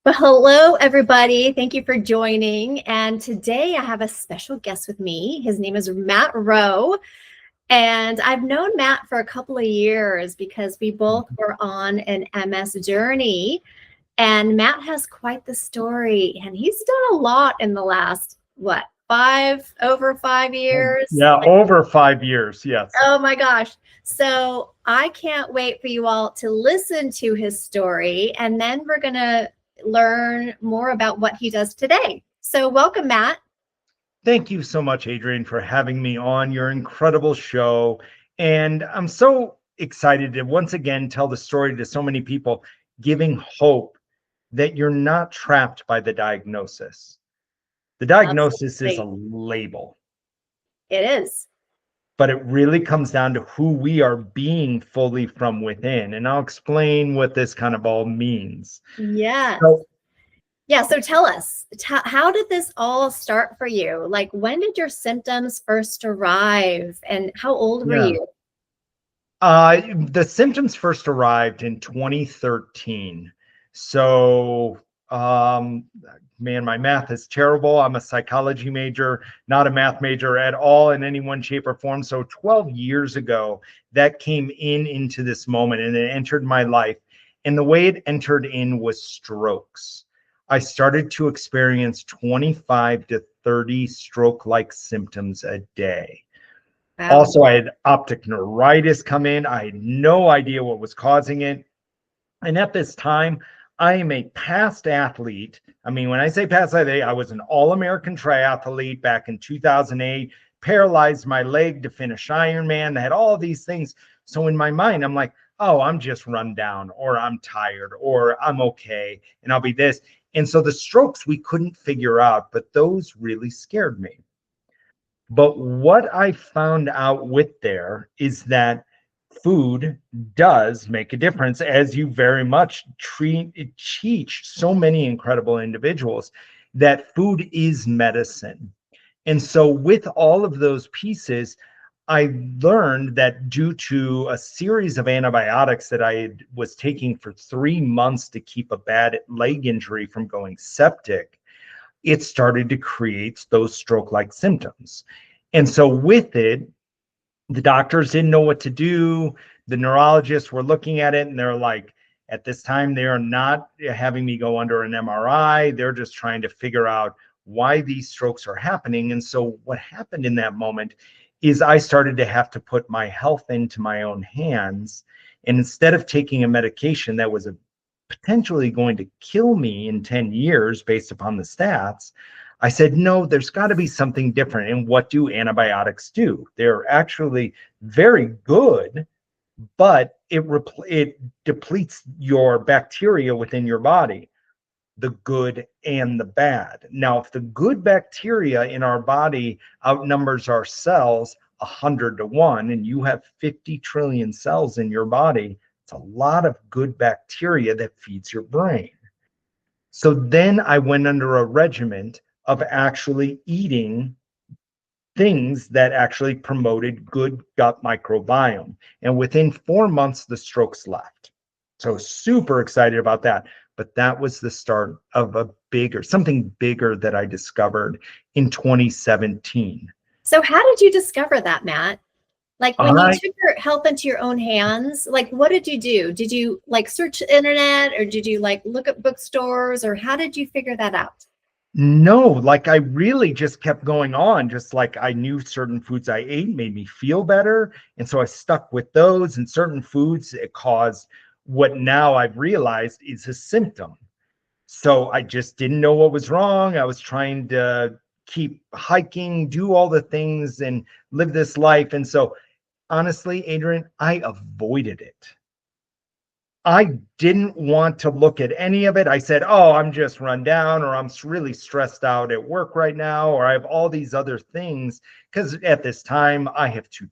Well, hello, everybody. Thank you for joining. And today I have a special guest with me. His name is Matt Rowe. And I've known Matt for a couple of years because we both were on an MS journey. And Matt has quite the story. And he's done a lot in the last, over 5 years? Yeah, over 5 years. Yes. Oh my gosh. So I can't wait for you all to listen to his story. And then we're going to learn more about what he does today. So welcome, Matt. Thank you so much, Adrienne, for having me on your incredible show. And I'm so excited to once again tell the story to so many people, giving hope that you're not trapped by the diagnosis. The diagnosis is a Absolutely. label, It is. but it really comes down to who we are being fully from within. And I'll explain what this kind of all means. Yes. So, Yeah. So tell us, how did this all start for you? Like, when did your symptoms first arrive and how old were yeah. you? The symptoms first arrived in 2013. So, um, man, my math is terrible. I'm a psychology major, not a math major at all in any one shape or form. So 12 years ago, that came into this moment and it entered my life. And the way it entered in was strokes. I started to experience 25 to 30 stroke-like symptoms a day. Wow. Also, I had optic neuritis come in. I had no idea what was causing it. And at this time, I am a past athlete. I mean, when I say past athlete, I was an All-American triathlete back in 2008, paralyzed my leg to finish Ironman. I had all of these things. So in my mind, I'm like, oh, I'm just run down, or I'm tired, or I'm okay, and I'll be this. And so the strokes we couldn't figure out, but those really scared me. But what I found out with there is that food does make a difference, as you very much teach so many incredible individuals that food is medicine. And so, with all of those pieces, I learned that due to a series of antibiotics that was taking for 3 months to keep a bad leg injury from going septic, it started to create those stroke-like symptoms. And so with it, the doctors didn't know what to do. The neurologists were looking at it and they're like, at this time, they are not having me go under an MRI. They're just trying to figure out why these strokes are happening. And so what happened in that moment is I started to have to put my health into my own hands. And instead of taking a medication that was potentially going to kill me in 10 years based upon the stats, I said, no, there's got to be something different. And what do antibiotics do? They're actually very good, but it depletes your bacteria within your body, the good and the bad. Now, if the good bacteria in our body outnumbers our cells 100 to 1, and you have 50 trillion cells in your body, it's a lot of good bacteria that feeds your brain. So then I went under a regimen of actually eating things that actually promoted good gut microbiome. And within 4 months, the strokes left. So super excited about that. But that was the start of something bigger that I discovered in 2017. So how did you discover that, Matt? Like, when you I took your health into your own hands, like, what did you do? Did you like search the internet, or did you like look at bookstores, or how did you figure that out? No, like I really just kept going on, just like I knew certain foods I ate made me feel better. And so I stuck with those, and certain foods it caused what now I've realized is a symptom. So I just didn't know what was wrong. I was trying to keep hiking, do all the things, and live this life. And so honestly, Adrienne, I avoided it. I didn't want to look at any of it. I said, oh, I'm just run down, or I'm really stressed out at work right now, or I have all these other things. Because at this time, I have two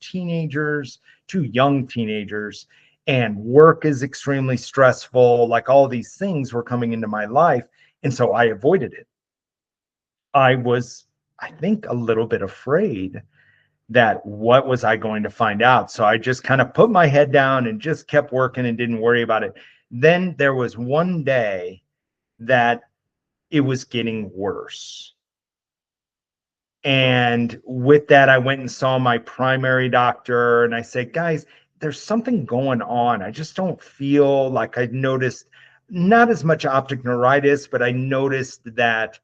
young teenagers, and work is extremely stressful. Like all these things were coming into my life. And so I avoided it. I was, I think, a little bit afraid that what was I going to find out? So I just kind of put my head down and just kept working and didn't worry about it. Then there was one day that it was getting worse. And with that, I went and saw my primary doctor, and I said, guys, there's something going on. I just don't feel like I noticed not as much optic neuritis, but I noticed that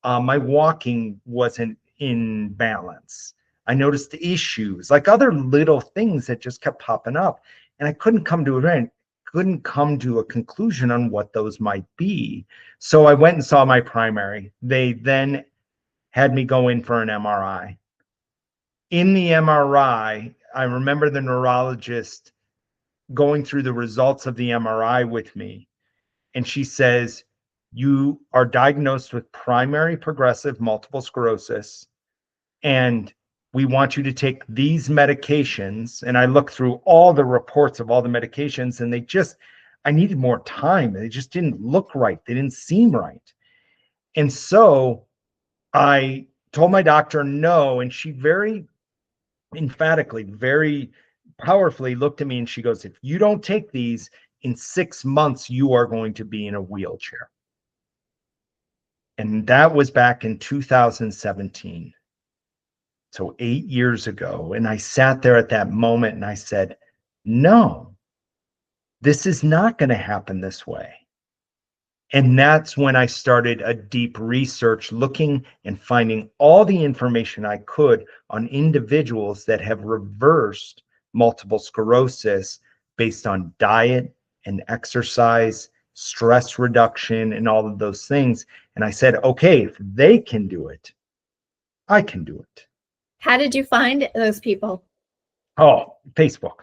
my walking wasn't in balance. I noticed issues, like other little things that just kept popping up. And I couldn't come to a conclusion on what those might be. So I went and saw my primary. They then had me go in for an MRI. In the MRI, I remember the neurologist going through the results of the MRI with me. And she says, you are diagnosed with primary progressive multiple sclerosis, and we want you to take these medications. And I looked through all the reports of all the medications, and I needed more time. They just didn't look right. They didn't seem right. And so I told my doctor no, and she very emphatically, very powerfully looked at me and she goes, if you don't take these, in 6 months, you are going to be in a wheelchair. And that was back in 2017. So 8 years ago. And I sat there at that moment and I said, no, this is not going to happen this way. And that's when I started a deep research, looking and finding all the information I could on individuals that have reversed multiple sclerosis based on diet and exercise, stress reduction, and all of those things. And I said, okay, if they can do it, I can do it. How did you find those people? Oh, Facebook.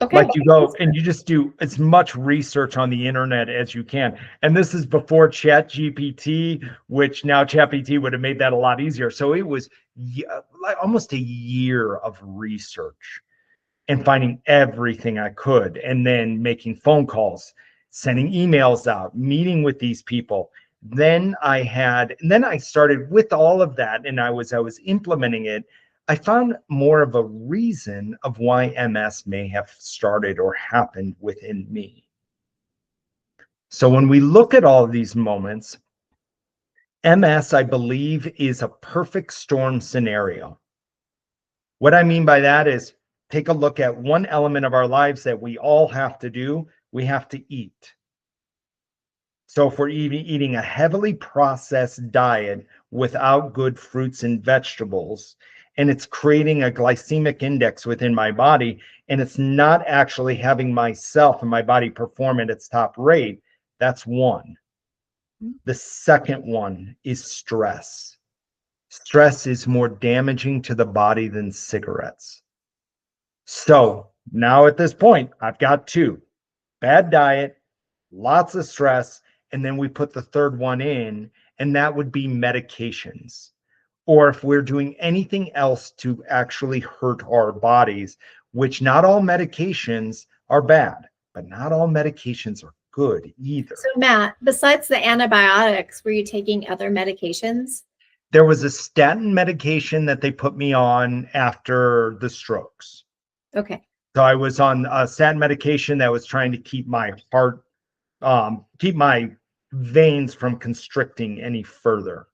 Okay. Like you go and you just do as much research on the internet as you can. And this is before Chat GPT, which now Chat GPT would have made that a lot easier. So it was like almost a year of research and finding everything I could, and then making phone calls, sending emails out, meeting with these people. Then I started with all of that, and I was implementing it. I found more of a reason of why MS may have started or happened within me. So when we look at all of these moments, MS, I believe, is a perfect storm scenario. What I mean by that is, take a look at one element of our lives that we all have to do. We have to eat. So if we're eating a heavily processed diet without good fruits and vegetables, and it's creating a glycemic index within my body, and it's not actually having myself and my body perform at its top rate, that's one. The second one is stress. Stress is more damaging to the body than cigarettes. So now at this point, I've got two: bad diet, lots of stress, and then we put the third one in, and that would be medications. Or if we're doing anything else to actually hurt our bodies, which not all medications are bad, but not all medications are good either. So Matt, besides the antibiotics, were you taking other medications? There was a statin medication that they put me on after the strokes. Okay. So I was on a statin medication that was trying to keep my heart, keep my veins from constricting any further.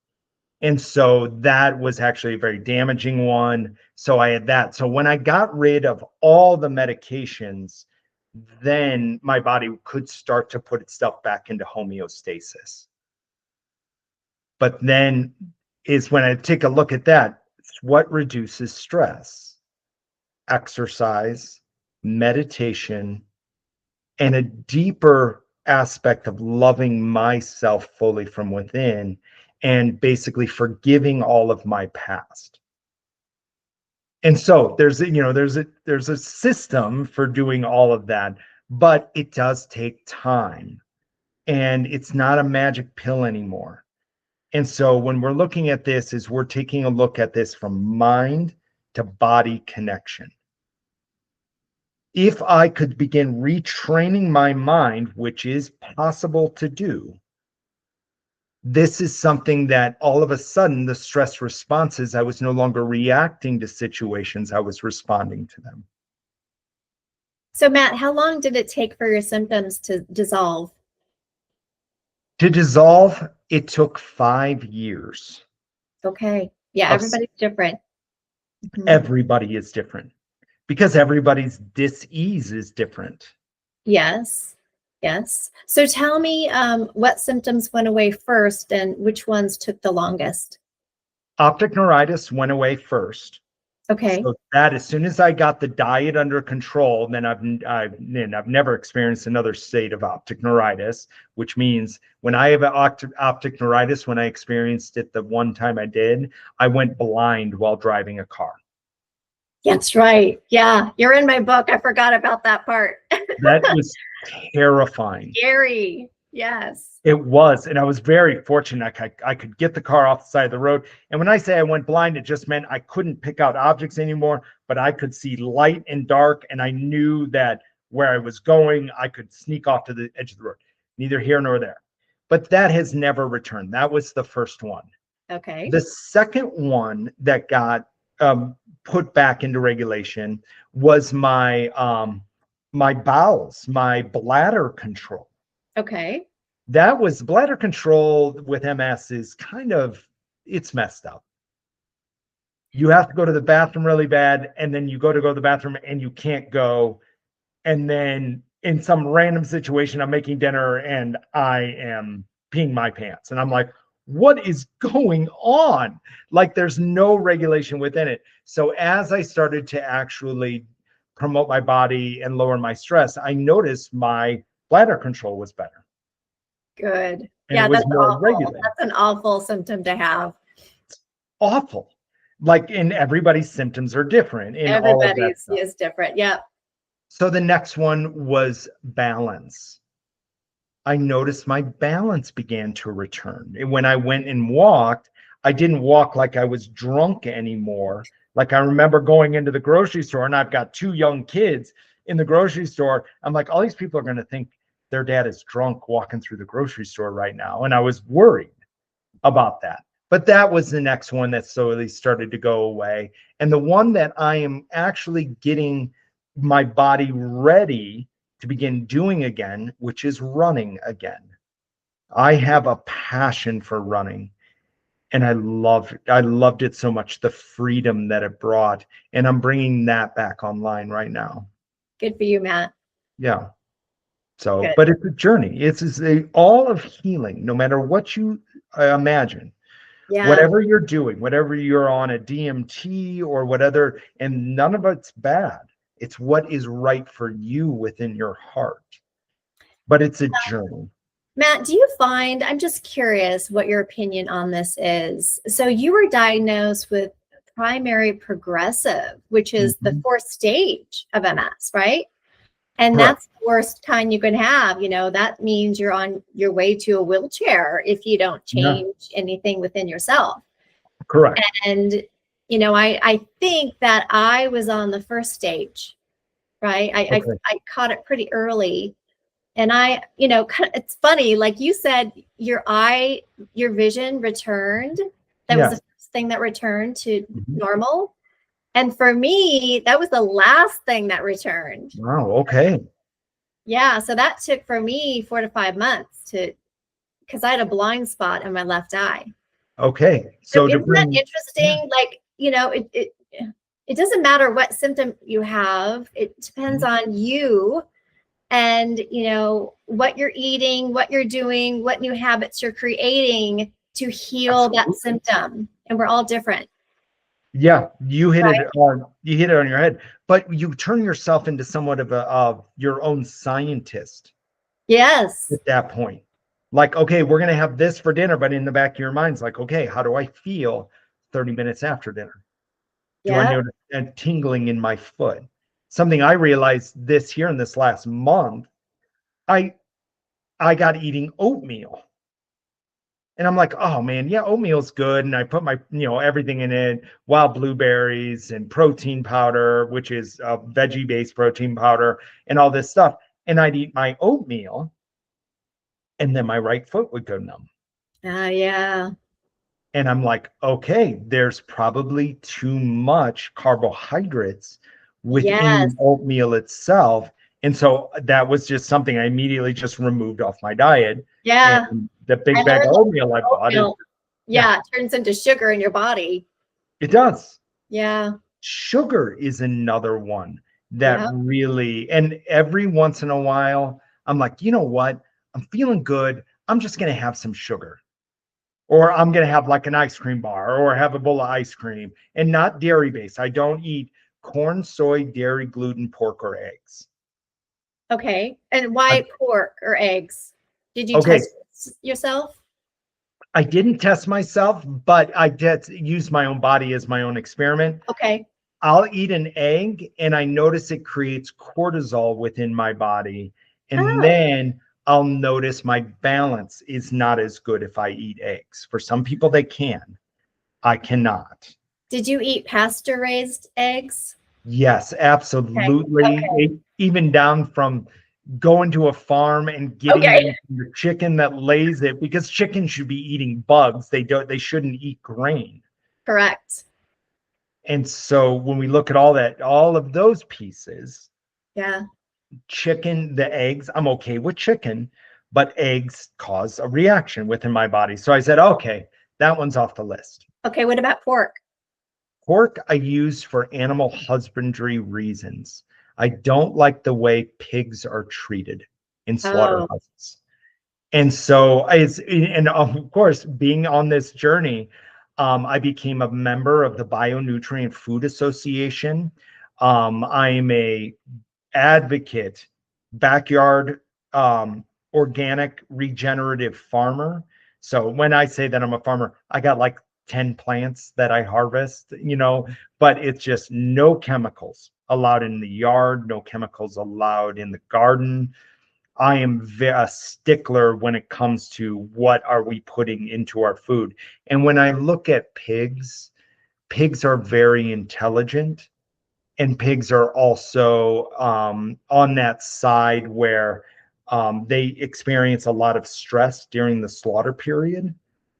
And so that was actually a very damaging one. So I had that. So when I got rid of all the medications, then my body could start to put itself back into homeostasis. But then is when I take a look at that, it's what reduces stress: exercise, meditation, and a deeper aspect of loving myself fully from within, and basically forgiving all of my past. And so there's a system for doing all of that, but it does take time, and it's not a magic pill anymore. And so when we're looking at this, is we're taking a look at this from mind to body connection. If I could begin retraining my mind, which is possible to do, this is something that all of a sudden the stress responses, I was no longer reacting to situations, I was responding to them. So Matt, how long did it take for your symptoms to dissolve? To dissolve, it took 5 years. Okay. Yeah, Of everybody's different. Mhm. everybody is different because everybody's dis-ease is different. Yes. Yes. So tell me what symptoms went away first and which ones took the longest? Optic neuritis went away first. Okay. So that as soon as I got the diet under control, then I've never experienced another state of optic neuritis, which means when I have optic neuritis, when I experienced it the one time I did, I went blind while driving a car. That's right. Yeah, you're in my book. I forgot about that part. That was terrifying. Scary. Yes. It was, and I was very fortunate. I could get the car off the side of the road. And when I say I went blind, it just meant I couldn't pick out objects anymore, but I could see light and dark, and I knew that where I was going, I could sneak off to the edge of the road. Neither here nor there. But that has never returned. That was the first one. Okay. The second one that got put back into regulation was my bowels, my bladder control. Okay. That was bladder control with MS is it's messed up. You have to go to the bathroom really bad, and then you go to the bathroom and you can't go. And then in some random situation, I'm making dinner and I am peeing my pants. And I'm like, what is going on? Like there's no regulation within it. So as I started to actually promote my body and lower my stress, I noticed my bladder control was better. Good. And Yeah, it was that's more awful. regulated. That's an awful symptom to have. Awful. Like, and everybody's symptoms are different in all of that Everybody's stuff. is different. Yeah. So the next one was balance. I noticed my balance began to return. And when I went and walked, I didn't walk like I was drunk anymore. Like I remember going into the grocery store, and I've got 2 young kids in the grocery store. I'm like, all these people are going to think their dad is drunk walking through the grocery store right now. And I was worried about that. But that was the next one that slowly started to go away. And the one that I am actually getting my body ready to begin doing again, which is running again. I have a passion for running, and I loved it so much, the freedom that it brought, and I'm bringing that back online right now. Good for you, Matt. Yeah. So, Good. but it's a journey. It's all of healing, no matter what you imagine. Yeah. Whatever you're doing, whatever you're on a DMT or whatever, and none of it's bad. It's what is right for you within your heart. But it's a journey. Matt, do you find, I'm just curious what your opinion on this is. So you were diagnosed with primary progressive, which is the 4th stage of MS, right? And Correct. that's the worst kind you can have. That means you're on your way to a wheelchair if you don't change anything within yourself. Correct. And, I think that I was on the 1st stage, right? I caught it pretty early. And it's funny, like you said, your vision returned. That was the first thing that returned to normal. And for me, that was the last thing that returned. Wow. Okay. Yeah. So that took for me 4 to 5 months because I had a blind spot in my left eye. Okay. So isn't that interesting? Like, it doesn't matter what symptom you have. It depends on you and, what you're eating, what you're doing, what new habits you're creating to heal that symptom. And we're all different. Yeah, you hit it on your head, but you turn yourself into somewhat of your own scientist. Yes. At that point, like, okay, we're going to have this for dinner, but in the back of your mind's like, okay, how do I feel 30 minutes after dinner? Do I notice a tingling in my foot? Something I realized this here in this last month, I got eating oatmeal. And I'm like, oh man, yeah, oatmeal's good. And I put my, everything in it, wild blueberries and protein powder, which is a veggie-based protein powder and all this stuff. And I'd eat my oatmeal and then my right foot would go numb. Yeah. And I'm like, okay, there's probably too much carbohydrates within oatmeal itself. And so that was just something I immediately just removed off my diet. Yeah. And the big I bag of learned oatmeal I that bought is, oatmeal, yeah, yeah, it turns into sugar in your body. it does. Yeah. Sugar is another one that Yeah. really, and every once in a while, I'm like, you know what? I'm feeling good. I'm just going to have some sugar. Or I'm going to have like an ice cream bar or have a bowl of ice cream and not dairy based. I don't eat corn, soy, dairy, gluten, pork, or eggs. Okay. And why pork or eggs? Did you Okay. test yourself? I didn't test myself, but I did use my own body as my own experiment. Okay. I'll eat an egg and I notice it creates cortisol within my body. And Oh, then I'll notice my balance is not as good if I eat eggs. For some people, they can. I cannot. did you eat pasture raised eggs? Yes, Okay. absolutely. Even down from going to a farm and getting Okay. them the chicken that lays it, because chicken should be eating bugs. They shouldn't eat grain. Correct. And so when we look at all that, all of those pieces, Yeah. chicken, the eggs, I'm okay with chicken, but eggs cause a reaction within my body. So I said, okay, that one's off the list. Okay. What about pork? Pork I use for animal husbandry reasons. I don't like the way pigs are treated in Oh, slaughterhouses. And so and of course, being on this journey, I became a member of the Bionutrient Food Association. I'm a advocate, backyard, organic regenerative farmer. So when I say that I'm a farmer, I got like 10 plants that I harvest, but it's just no chemicals allowed in the yard, no chemicals allowed in the garden. I am a stickler when it comes to what are we putting into our food. And when I look at pigs are very intelligent, and pigs are also on that side where they experience a lot of stress during the slaughter period.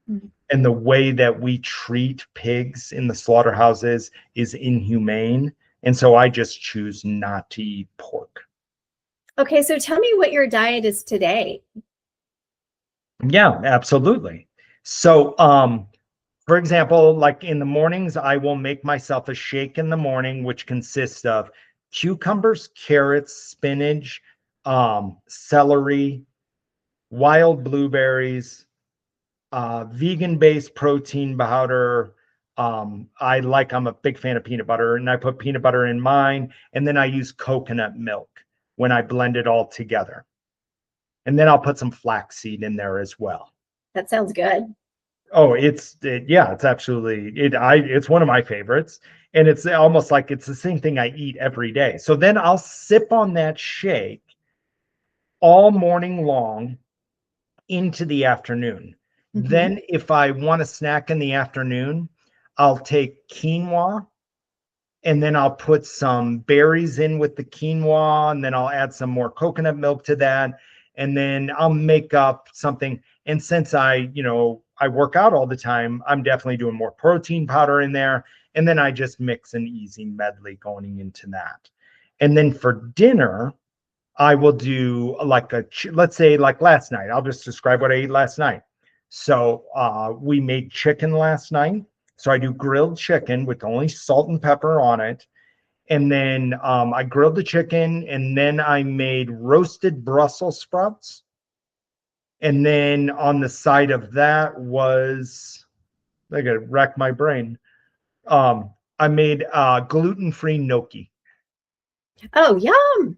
mhm. And the way that we treat pigs in the slaughterhouses is inhumane. And so I just choose not to eat pork. Okay. So tell me what your diet is today. Yeah, absolutely. So, for example, like in the mornings, I will make myself a shake in the morning, which consists of cucumbers, carrots, spinach, celery, wild blueberries, vegan-based protein powder. I'm a big fan of peanut butter, and I put peanut butter in mine, and then I use coconut milk when I blend it all together. And then I'll put some flaxseed in there as well. That sounds good. Oh, it's absolutely it's one of my favorites. And it's almost like it's the same thing I eat every day. So then I'll sip on that shake all morning long into the afternoon. Mhm. Then if I want a snack in the afternoon, I'll take quinoa and then I'll put some berries in with the quinoa, and then I'll add some more coconut milk to that. And then I'll make up something. And since I work out all the time, I'm definitely doing more protein powder in there. And then I just mix an easy medley going into that. And then for dinner, I will do like let's say like last night. I'll just describe what I ate last night. So we made chicken last night. So I do grilled chicken with only salt and pepper on it. And then I grilled the chicken, and then I made roasted Brussels sprouts. And then on the side of that was, I gotta rack my brain. I made gluten-free gnocchi. Oh, yum.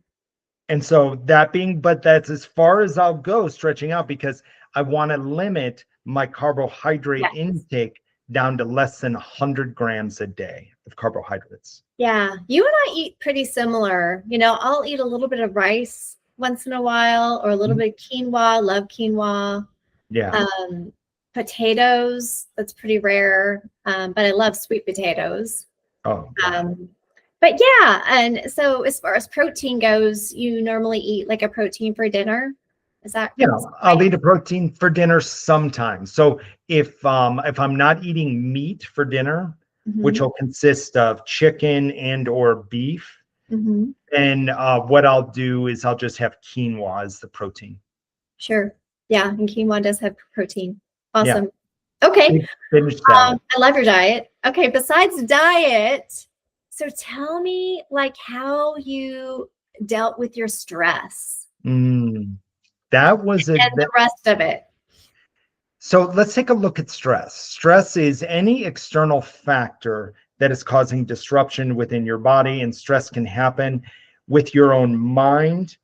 And so but that's as far as I'll go stretching out, because I want to limit my carbohydrate Yes. intake down to less than 100 grams a day of carbohydrates. Yeah. You and I eat pretty similar. I'll eat a little bit of rice once in a while or a little bit of quinoa. Love quinoa. Yeah. Um, Potatoes, that's pretty rare. But I love sweet potatoes. Oh, God. Um, but yeah, and so as far as protein goes, you normally eat like a protein for dinner. Is that I'll right? eat a protein for dinner sometimes. So if I'm not eating meat for dinner, which Mhm. will consist of chicken and or beef, Mm-hmm. And what I'll do is I'll just have quinoa as the protein. Sure. Yeah. And quinoa does have protein. Yeah. Awesome. Okay. Finish salad. I love your diet. Okay. Besides diet, so tell me like how you dealt with your stress That was and the rest of it. So let's take a look at stress. Stress is any external factor that is causing disruption within your body, and stress can happen with your own mind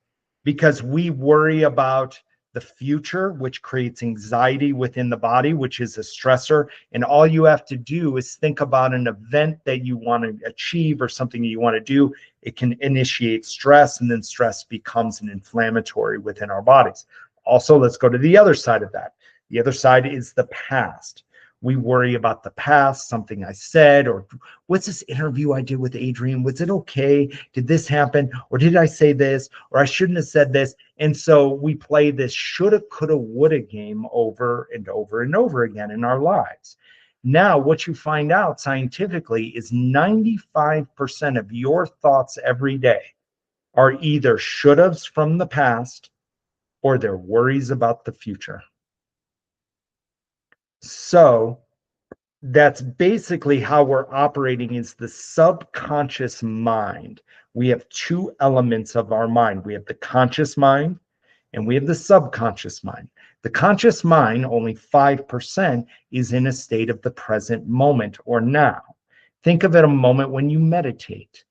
because we worry about the future, which creates anxiety within the body, which is a stressor. And all you have to do is think about an event that you want to achieve or something you want to do. It can initiate stress, and then stress becomes an inflammatory within our bodies. Also, let's go to the other side of that. The other side is the past. We worry about the past, something I said, or what's this interview I did with Adrienne? Was it okay? Did this happen? Or did I say this? Or I shouldn't have said this. And so we play this shoulda, coulda, woulda game over and over and over again in our lives. Now, what you find out scientifically is 95% of your thoughts every day are either should-haves from the past or they're worries about the future. So that's basically how we're operating is the subconscious mind. We have two elements of our mind. We have the conscious mind and we have the subconscious mind. The conscious mind, only 5%, is in a state of the present moment or now. Think of it a moment when you meditate,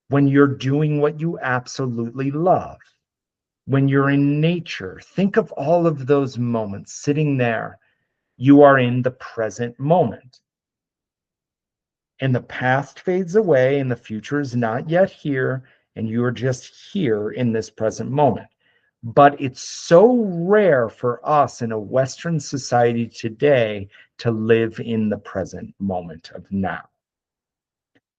when you're doing what you absolutely love, when you're in nature. Think of all of those moments sitting there. You are in the present moment. And the past fades away and the future is not yet here. And you are just here in this present moment. But it's so rare for us in a Western society today to live in the present moment of now.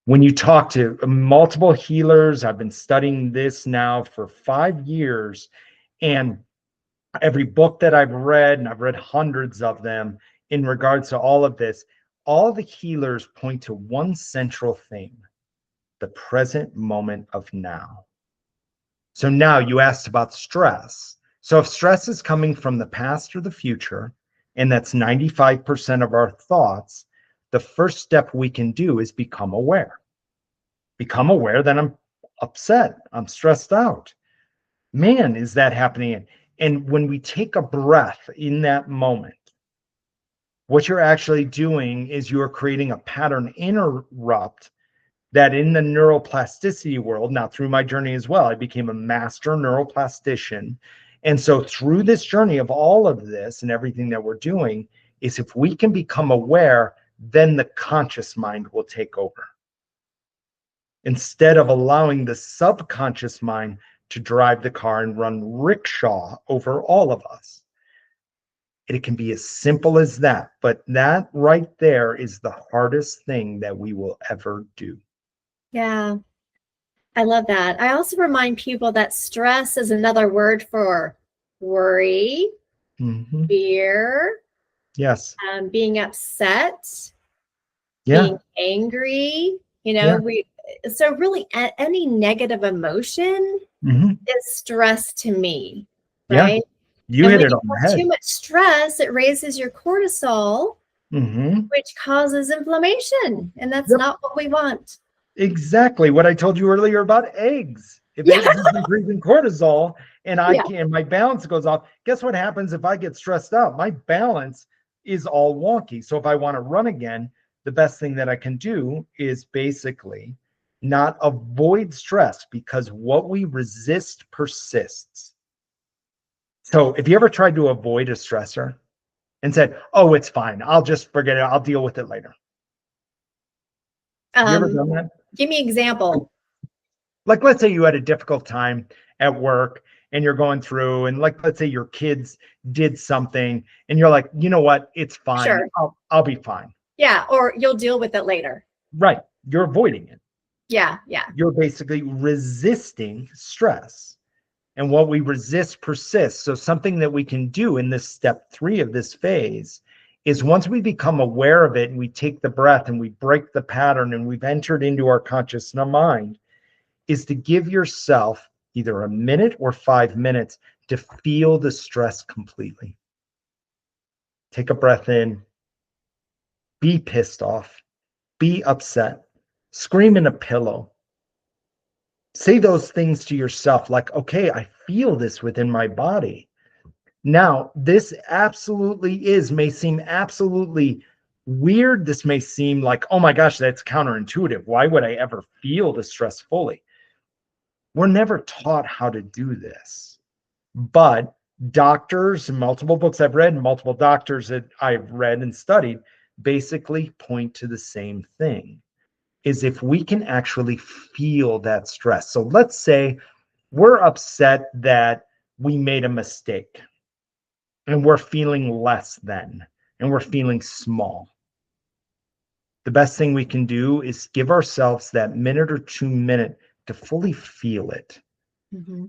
When you talk to multiple healers, I've been studying this now for 5 years, and every book that I've read, and I've read hundreds of them in regards to all of this, all the healers point to one central theme: the present moment of now. So now you asked about stress. So if stress is coming from the past or the future, and that's 95% of our thoughts, the first step we can do is become aware. Become aware that I'm upset, I'm stressed out. Man, is that happening? And when we take a breath in that moment, what you're actually doing is you're creating a pattern interrupt that in the neuroplasticity world, now through my journey as well, I became a master neuroplastician. And so through this journey of all of this and everything that we're doing is if we can become aware, then the conscious mind will take over. Instead of allowing the subconscious mind to drive the car and run rickshaw over all of us. It can be as simple as that, but that right there is the hardest thing that we will ever do. Yeah, I love that. I also remind people that stress is another word for worry, fear, Yes. Being upset, Yeah. being angry. So really any negative emotion is stress to me, right? You and hit when it you on the have head. too much stress, it raises your cortisol, which causes inflammation, and that's not what we want. Exactly what I told you earlier about eggs. If eggs is increasing cortisol and my balance goes off, guess what happens if I get stressed out? My balance is all wonky. So if I want to run again, the best thing that I can do is basically not avoid stress, because what we resist persists. So if you ever tried to avoid a stressor and said, oh, it's fine, I'll just forget it, I'll deal with it later. Have you ever done that? Give me an example. Like, let's say you had a difficult time at work and you're going through, and like, let's say your kids did something and you're like, you know what, it's fine. Sure. I'll be fine. Yeah, or you'll deal with it later. Right. You're avoiding it. Yeah. You're basically resisting stress. And what we resist persists. So something that we can do in this step 3 of this phase is once we become aware of it and we take the breath and we break the pattern and we've entered into our conscious mind, is to give yourself either a minute or 5 minutes to feel the stress completely. Take a breath in, be pissed off, be upset, scream in a pillow. Say those things to yourself like, okay, I feel this within my body. Now, this may seem absolutely weird. This may seem like, oh my gosh, that's counterintuitive. Why would I ever feel the stress fully? We're never taught how to do this. But doctors, multiple books I've read, multiple doctors that I've read and studied basically point to the same thing, is if we can actually feel that stress. So let's say we're upset that we made a mistake and we're feeling less than, and we're feeling small. The best thing we can do is give ourselves that minute or 2 minute to fully feel it. Mm-hmm.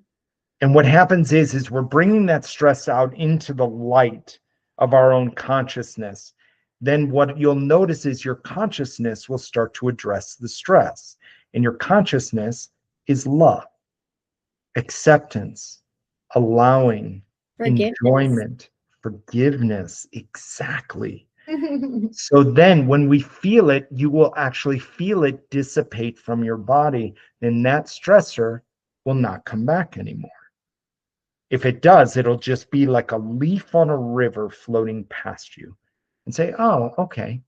And what happens is we're bringing that stress out into the light of our own consciousness. Then what you'll notice is your consciousness will start to address the stress. And your consciousness is love, acceptance, allowing, enjoyment, forgiveness. Exactly. So then when we feel it, you will actually feel it dissipate from your body, and that stressor will not come back anymore. If it does, it'll just be like a leaf on a river floating past you and say, oh, okay,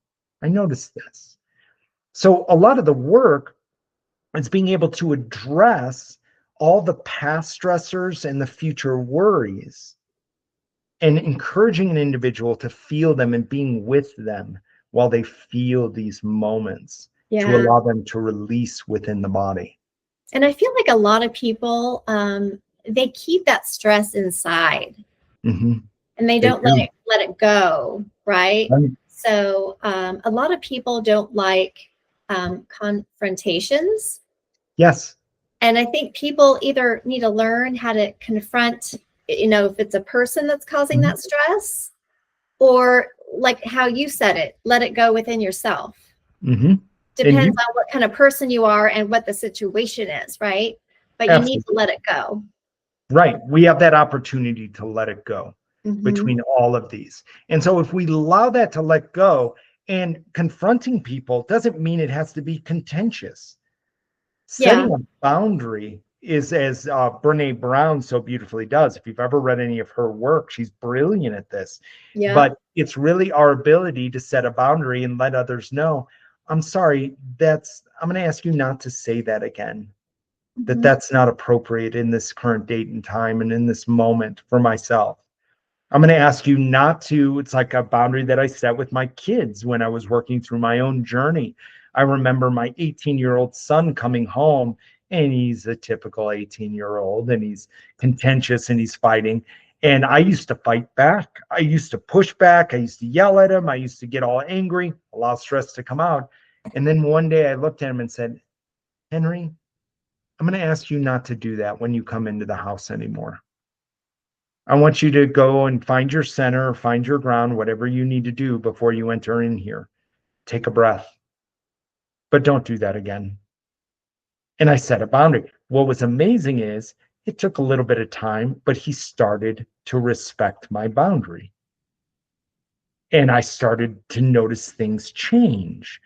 I noticed this. So a lot of the work is being able to address all the past stressors and the future worries, and encouraging an individual to feel them and being with them while they feel these moments to allow them to release within the body. And I feel like a lot of people, they keep that stress inside, mm-hmm. and they don't let it go, right? So a lot of people don't like confrontations. Yes. And I think people either need to learn how to confront, if it's a person that's causing that stress, or like how you said it, let it go within yourself. Mm-hmm. Depends on what kind of person you are and what the situation is, right? But you need to let it go. Right. We have that opportunity to let it go between all of these. And so if we allow that to let go, and confronting people doesn't mean it has to be contentious. Setting a boundary is, as Brene Brown so beautifully does. If you've ever read any of her work, she's brilliant at this. Yeah. But it's really our ability to set a boundary and let others know, I'm sorry, I'm going to ask you not to say that again. That's not appropriate in this current date and time and in this moment for myself. I'm going to ask you not to. It's like a boundary that I set with my kids when I was working through my own journey. I remember my 18-year-old son coming home, and he's a typical 18-year-old, and he's contentious and he's fighting. And I used to fight back. I used to push back. I used to yell at him. I used to get all angry, allow stress to come out. And then one day I looked at him and said, Henry, I'm going to ask you not to do that when you come into the house anymore. I want you to go and find your center, find your ground, whatever you need to do before you enter in here. Take a breath. But don't do that again. And I set a boundary. What was amazing is it took a little bit of time, but he started to respect my boundary. And I started to notice things change.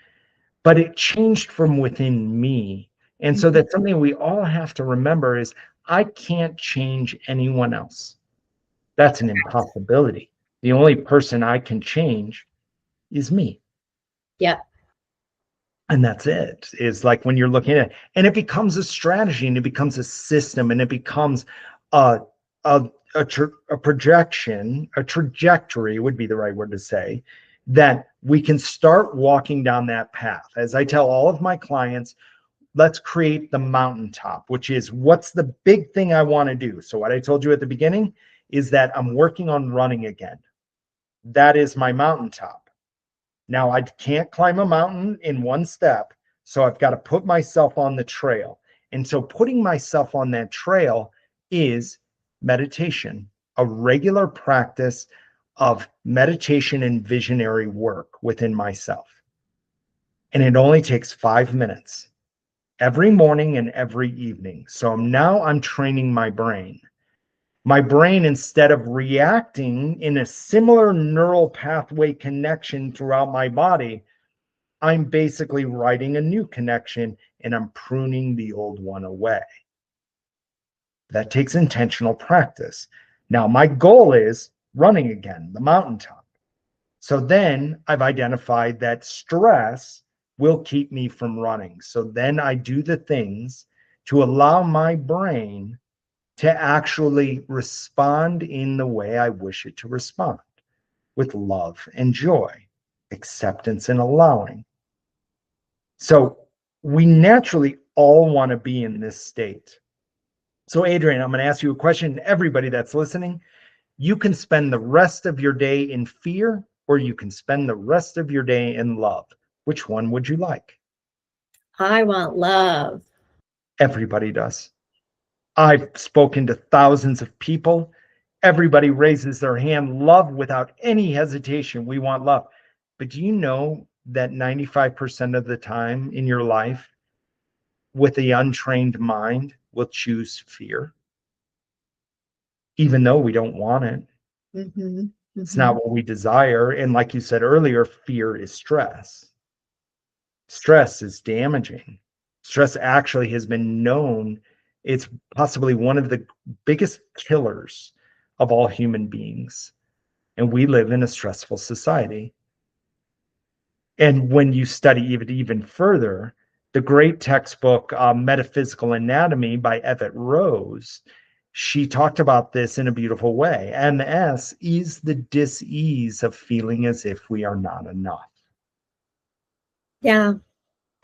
But it changed from within me. And so that's something we all have to remember is I can't change anyone else. That's an impossibility. The only person I can change is me. Yeah. And that's it. It's like when you're looking at it, and it becomes a strategy, and it becomes a system, and it becomes a projection, a trajectory would be the right word to say, that we can start walking down that path. As I tell all of my clients, let's create the mountaintop, which is what's the big thing I want to do. So what I told you at the beginning is that I'm working on running again. That is my mountaintop. Now I can't climb a mountain in one step, so I've got to put myself on the trail. And so putting myself on that trail is meditation, a regular practice of meditation and visionary work within myself. And it only takes 5 minutes. every morning and every evening. So now I'm training my brain. My brain, instead of reacting in a similar neural pathway connection throughout my body, I'm basically writing a new connection and I'm pruning the old one away. That takes intentional practice. Now, my goal is running again, the mountaintop. So then I've identified that stress will keep me from running. So then I do the things to allow my brain to actually respond in the way I wish it to respond, with love and joy, acceptance and allowing. So we naturally all want to be in this state. So, Adrienne, I'm going to ask you a question. Everybody that's listening, you can spend the rest of your day in fear, or you can spend the rest of your day in love. Which one would you like? I want love. Everybody does. I've spoken to thousands of people. Everybody raises their hand, love without any hesitation. We want love. But do you know that 95% of the time in your life, with the untrained mind, will choose fear, even though we don't want it? Mm-hmm. It's not what we desire. And like you said earlier, fear is stress. Stress is damaging. Stress actually has been known, it's possibly one of the biggest killers of all human beings. And we live in a stressful society. And when you study it even further, the great textbook, Metaphysical Anatomy by Rowe, she talked about this in a beautiful way. MS is the dis-ease of feeling as if we are not enough. Yeah,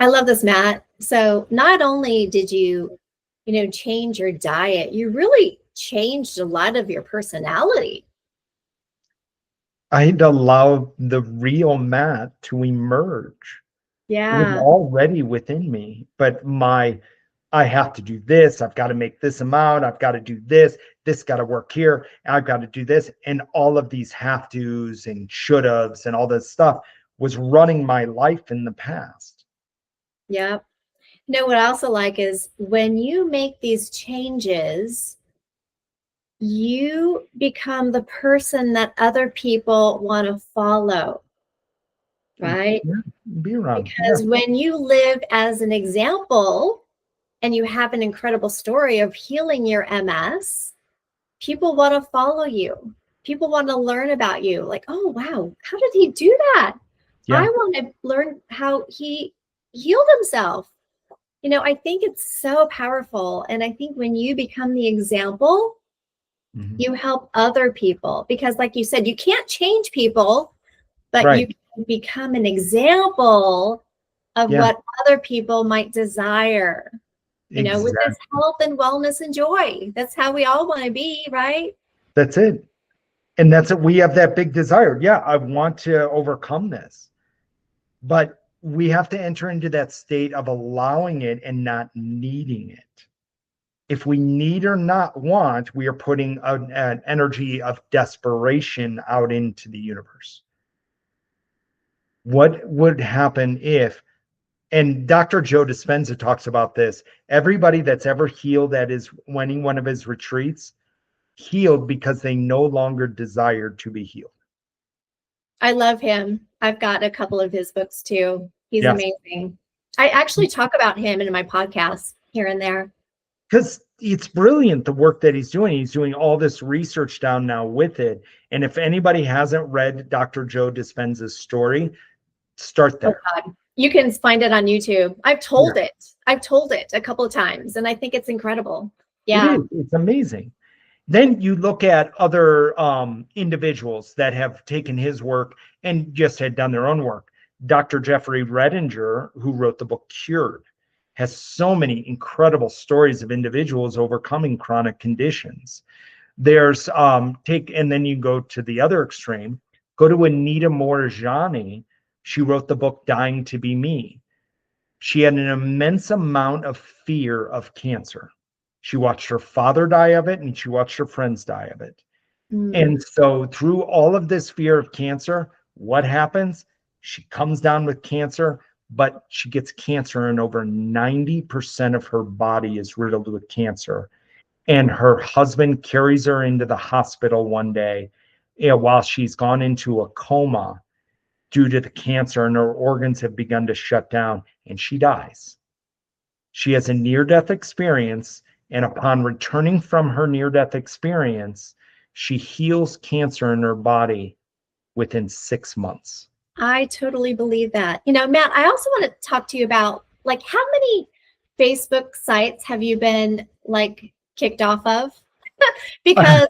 I love this, Matt. So not only did you, change your diet, you really changed a lot of your personality. I'd allow the real Matt to emerge. It was Yeah. already within me, but I have to do this. I've got to make this amount. I've got to do this. This got to work here. I've got to do this. And all of these have tos and should haves and all this stuff was running my life in the past. Yep. What I also like is when you make these changes, you become the person that other people want to follow, right? Yeah, be around. Because when you live as an example and you have an incredible story of healing your MS, people want to follow you. People want to learn about you. Like, oh, wow, how did he do that? Yeah. I want to learn how he healed himself. I think it's so powerful. And I think when you become the example, you help other people because, like you said, you can't change people, but Right. you can become an example of what other people might desire, with this health and wellness and joy. That's how we all want to be, right? That's it. And that's it. We have that big desire. Yeah, I want to overcome this. But we have to enter into that state of allowing it and not needing it. If we need or not want, we are putting an energy of desperation out into the universe. What would happen if, and Dr. Joe Dispenza talks about this, everybody that's ever healed at any one of his retreats, healed because they no longer desired to be healed. I love him. I've got a couple of his books too. He's Yes. amazing. I actually talk about him in my podcast here and there. Because it's brilliant, the work that he's doing. He's doing all this research down now with it. And if anybody hasn't read Dr. Joe Dispenza's story, start there. Oh God. You can find it on YouTube. I've told it a couple of times, and I think it's incredible. Yeah. It is. It's amazing. Then you look at other individuals that have taken his work and just had done their own work. Dr. Jeffrey Redinger, who wrote the book Cured, has so many incredible stories of individuals overcoming chronic conditions. There's and then you go to the other extreme, go to Anita Moorjani. She wrote the book Dying to Be Me. She had an immense amount of fear of cancer. She watched her father die of it and she watched her friends die of it. And so through all of this fear of cancer, what happens? She comes down with cancer, but she gets cancer, and over 90% of her body is riddled with cancer. And her husband carries her into the hospital one day, while she's gone into a coma due to the cancer, and her organs have begun to shut down, and she dies. She has a near-death experience, and upon returning from her near-death experience, she heals cancer in her body within 6 months. I totally believe that. Matt, I also want to talk to you about, like, how many Facebook sites have you been, like, kicked off of? Because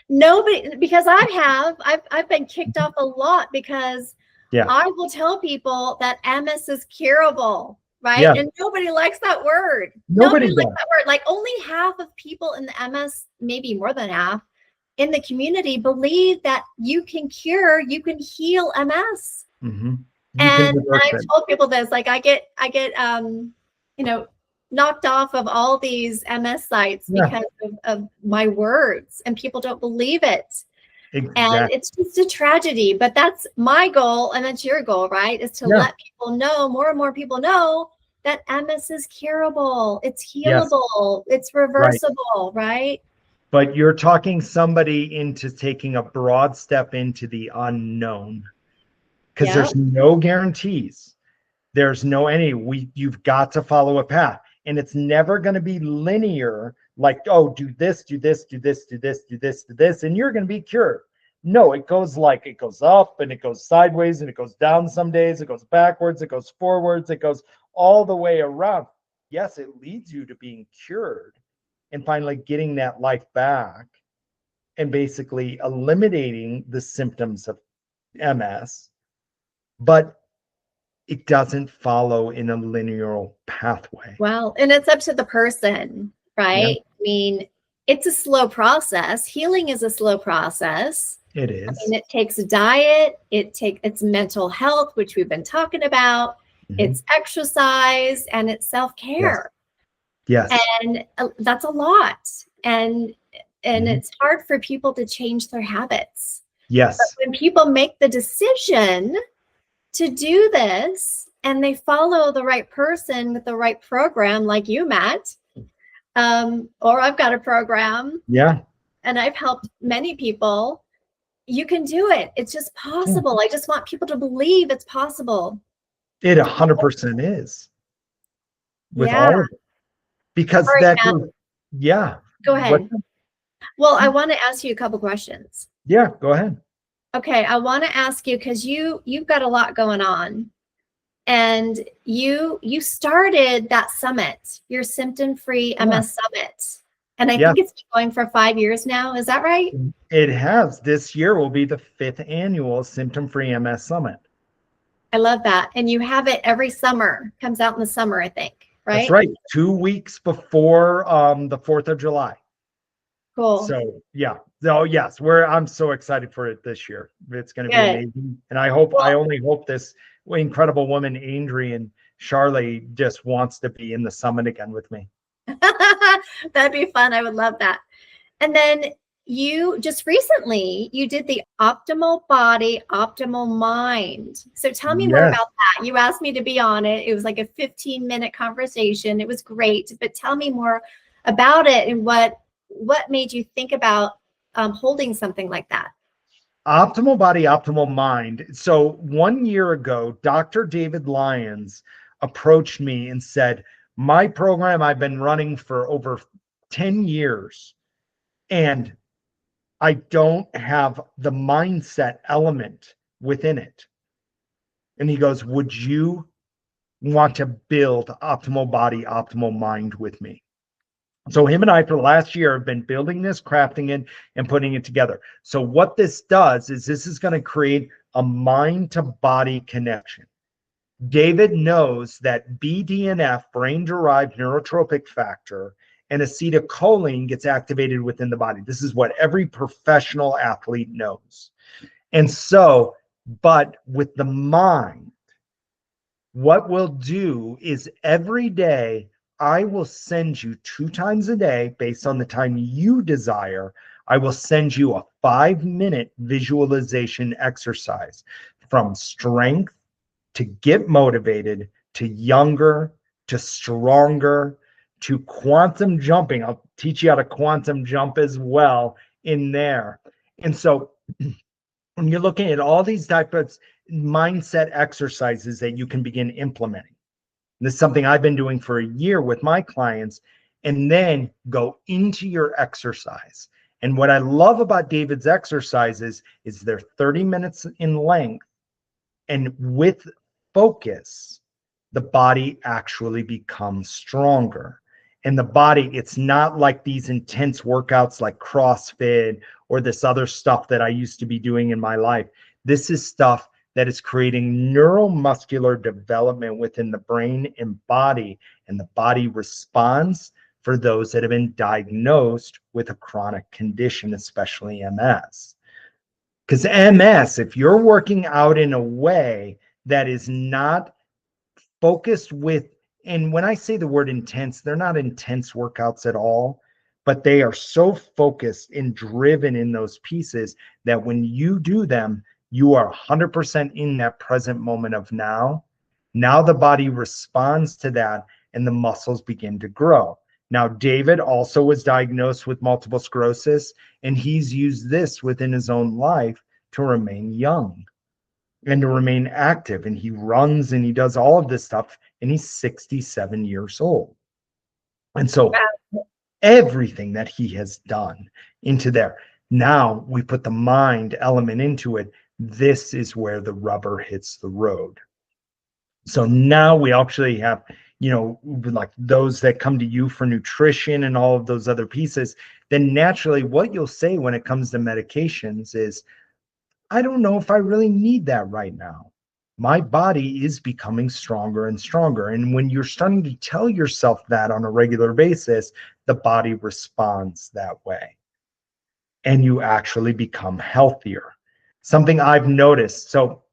I've been kicked off a lot, because I will tell people that MS is curable, right? Yeah. And nobody likes that word. Nobody likes that word. Like, only half of people in the MS, maybe more than half, in the community believe that you can heal MS. Mm-hmm. And I've told people this, like, I get knocked off of all these MS sites because of my words, and people don't believe it. Exactly. And it's just a tragedy, but that's my goal, and that's your goal, right? Is to let people know, more and more people know, that MS is curable, it's healable, it's reversible, right? But you're talking somebody into taking a broad step into the unknown, because there's no guarantees. There's you've got to follow a path, and it's never going to be linear. Like, oh, do this, do this, do this, do this, do this, do this, and you're going to be cured. No, it goes up, and it goes sideways, and it goes down some days, it goes backwards, it goes forwards, it goes all the way around. Yes, it leads you to being cured and finally getting that life back and basically eliminating the symptoms of MS, but it doesn't follow in a linear pathway. Well, and it's up to the person, right? Yeah. I mean, it's a slow process. Healing is a slow process. It is. I mean, it takes diet, it's mental health, which we've been talking about, it's exercise, and it's self-care. Yes. And that's a lot. And it's hard for people to change their habits. Yes. But when people make the decision to do this, and they follow the right person with the right program, like you, Matt, or I've got a program. Yeah. And I've helped many people. You can do it. It's just possible. I just want people to believe it's possible. It 100% is. With all of it. Because Go ahead. Well, I want to ask you a couple questions. Yeah, go ahead. Okay, I want to ask you, because you've got a lot going on, and you started that summit, your symptom-free MS summit, and I think it's been going for 5 years now. Is that right? It has. This year will be the 5th annual symptom-free MS summit. I love that, and you have it every summer. Comes out in the summer, I think. Right? That's right. 2 weeks before the 4th of July. Cool. So yes, I'm so excited for it this year. It's going to be amazing. And I only hope this incredible woman, Adrienne Scharli, just wants to be in the summit again with me. That'd be fun. I would love that. And then you just recently, you did the optimal body, optimal mind. So tell me more about that. You asked me to be on it. It was like a 15-minute conversation. It was great, but tell me more about it, and what made you think about holding something like that? Optimal body, optimal mind. So 1 year ago, Dr. David Lyons approached me and said, my program I've been running for over 10 years, and I don't have the mindset element within it. And he goes, would you want to build optimal body, optimal mind with me? So him and I for the last year have been building this, crafting it, and putting it together. So what this does is this is going to create a mind to body connection. David knows that BDNF, brain-derived neurotropic factor, and acetylcholine gets activated within the body. This is what every professional athlete knows. And so, but with the mind, what we'll do is every day, I will send you 2 times a day, based on the time you desire, I will send you a 5-minute visualization exercise from strength to get motivated to younger to stronger to quantum jumping. I'll teach you how to quantum jump as well in there. And so when you're looking at all these types of mindset exercises that you can begin implementing, this is something I've been doing for a year with my clients, and then go into your exercise. And what I love about David's exercises is they're 30 minutes in length, and with focus, the body actually becomes stronger. And the body, it's not like these intense workouts like CrossFit or this other stuff that I used to be doing in my life. This is stuff that is creating neuromuscular development within the brain and body, and the body responds for those that have been diagnosed with a chronic condition, especially MS. Because MS, if you're working out in a way that is not focused with, and when I say the word intense, they're not intense workouts at all, but they are so focused and driven in those pieces that when you do them, you are 100% in that present moment of now. Now the body responds to that and the muscles begin to grow. Now, David also was diagnosed with multiple sclerosis, and he's used this within his own life to remain young and to remain active. And he runs and he does all of this stuff, and he's 67 years old. And so everything that he has done into there, now we put the mind element into it. This is where the rubber hits the road. So now we actually have, like those that come to you for nutrition and all of those other pieces. Then naturally what you'll say when it comes to medications is, I don't know if I really need that right now. My body is becoming stronger and stronger. And when you're starting to tell yourself that on a regular basis, the body responds that way. And you actually become healthier. Something I've noticed. So,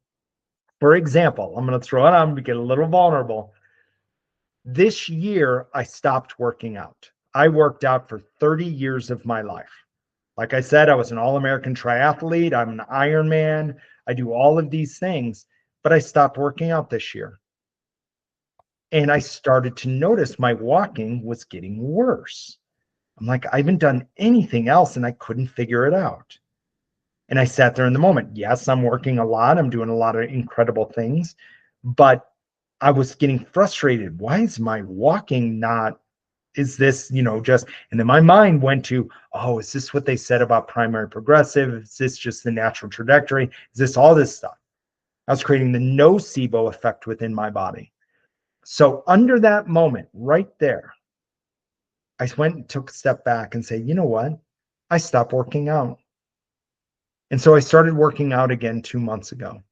for example, I'm going to throw it on to get a little vulnerable. This year, I stopped working out. I worked out for 30 years of my life. Like I said, I was an all-American triathlete. I'm an Ironman. I do all of these things, but I stopped working out this year. And I started to notice my walking was getting worse. I'm like, I haven't done anything else, and I couldn't figure it out. And I sat there in the moment. Yes, I'm working a lot. I'm doing a lot of incredible things, but I was getting frustrated. Why is my walking not, is this, just, and then my mind went to, oh, is this what they said about primary progressive? Is this just the natural trajectory? Is this all this stuff? I was creating the nocebo effect within my body. So under that moment, right there, I went and took a step back and say, you know what? I stopped working out. And so I started working out again 2 months ago.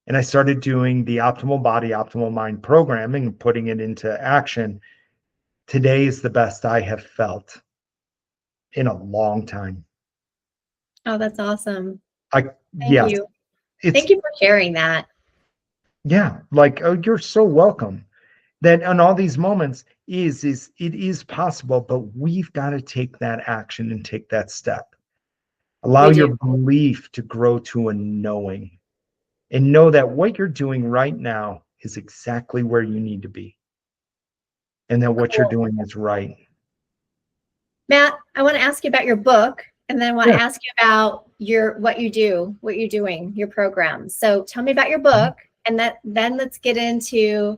And I started doing the optimal body, optimal mind programming and putting it into action. Today is the best I have felt in a long time. Oh, that's awesome. Thank Thank you. Thank you for sharing that. Yeah, like, oh, you're so welcome. That on all these moments it is possible, but we've got to take that action and take that step. Allow your belief to grow to a knowing, and know that what you're doing right now is exactly where you need to be, and that what you're doing is right. Matt, I want to ask you about your book, and then I want to ask you about what you're doing, your program. So tell me about your book, and then let's get into,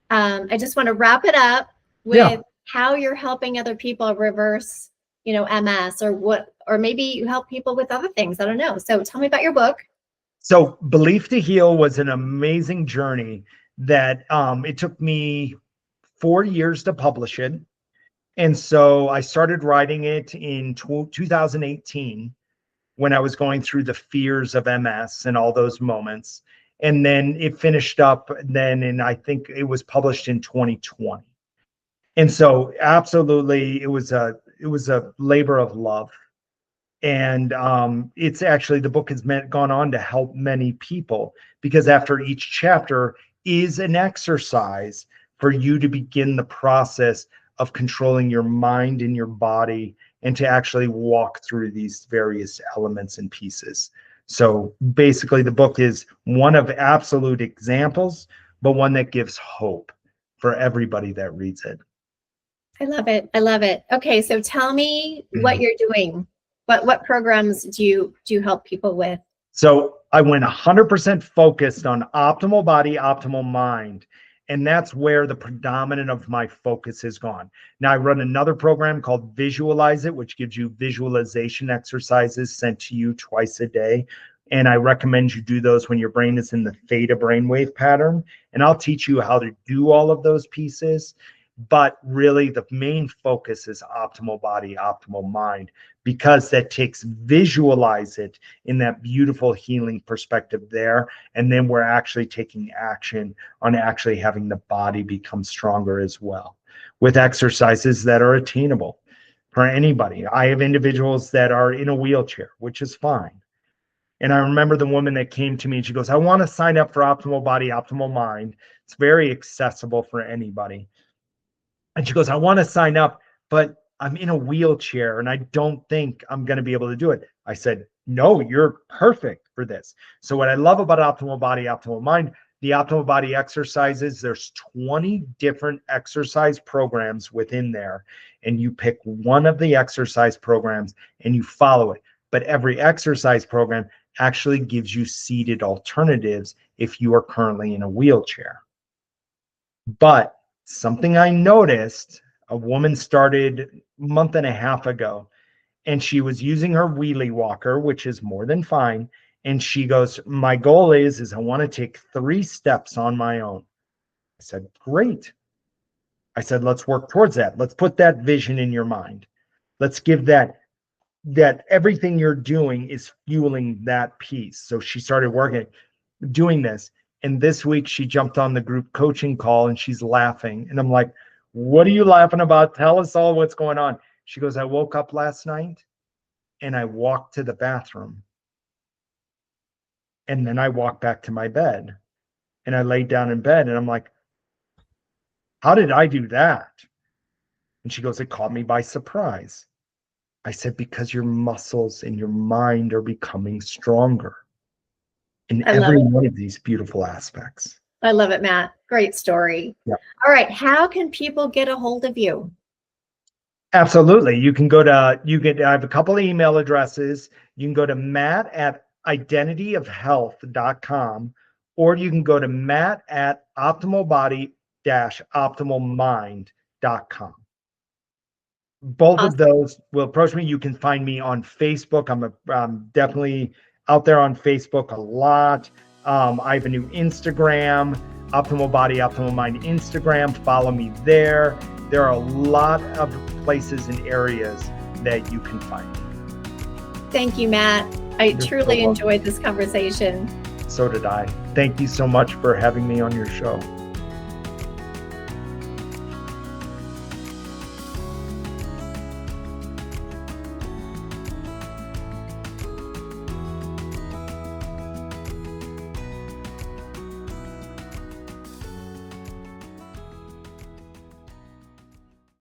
I just want to wrap it up with how you're helping other people reverse, MS, or maybe you help people with other things. I don't know. So tell me about your book. So Belief to Heal was an amazing journey that it took me 4 years to publish it. And so I started writing it in 2018 when I was going through the fears of MS and all those moments. And then it finished up then, and I think it was published in 2020. And so absolutely, it was a labor of love. And it's actually, the book has gone on to help many people, because after each chapter is an exercise for you to begin the process of controlling your mind and your body, and to actually walk through these various elements and pieces. So basically the book is one of absolute examples, but one that gives hope. for everybody that reads it. I love it. I love it. Okay, so tell me what you're doing. What programs do you help people with? So I went 100% focused on optimal body, optimal mind. And that's where the predominant of my focus has gone. Now I run another program called Visualize It, which gives you visualization exercises sent to you twice a day. And I recommend you do those when your brain is in the theta brainwave pattern. And I'll teach you how to do all of those pieces. But really, the main focus is optimal body, optimal mind, because that takes visualize it in that beautiful healing perspective there. And then we're actually taking action on actually having the body become stronger as well with exercises that are attainable for anybody. I have individuals that are in a wheelchair, which is fine. And I remember the woman that came to me and she goes, I want to sign up for optimal body, optimal mind. It's very accessible for anybody. And she goes, I want to sign up, but I'm in a wheelchair and I don't think I'm going to be able to do it. I said, no, you're perfect for this. So what I love about optimal body, optimal mind, the optimal body exercises, there's 20 different exercise programs within there. And you pick one of the exercise programs and you follow it. But every exercise program actually gives you seated alternatives if you are currently in a wheelchair. But something I noticed, a woman started a month and a half ago, and she was using her wheelie walker, which is more than fine. And she goes, my goal is I want to take 3 steps on my own. I said, great. I said, let's work towards that. Let's put that vision in your mind. Let's give that everything you're doing is fueling that piece. So she started doing this. And this week she jumped on the group coaching call and she's laughing. And I'm like, what are you laughing about? Tell us all what's going on. She goes, I woke up last night and I walked to the bathroom. And then I walked back to my bed and I laid down in bed and I'm like, how did I do that? And she goes, it caught me by surprise. I said, because your muscles and your mind are becoming stronger in every one of these beautiful aspects. I love it, Matt. Great story. Yeah. All right. How can people get a hold of you? Absolutely. You can go to, I have a couple of email addresses. You can go to matt@identityofhealth.com, or you can go to matt@optimalbody-optimalmind.com. Both of those will approach me. You can find me on Facebook. I'm definitely out there on Facebook a lot. I have a new Instagram, Optimal Body, Optimal Mind Instagram. Follow me there. There are a lot of places and areas that you can find me. Thank you, Matt. I truly enjoyed this conversation. So did I. Thank you so much for having me on your show.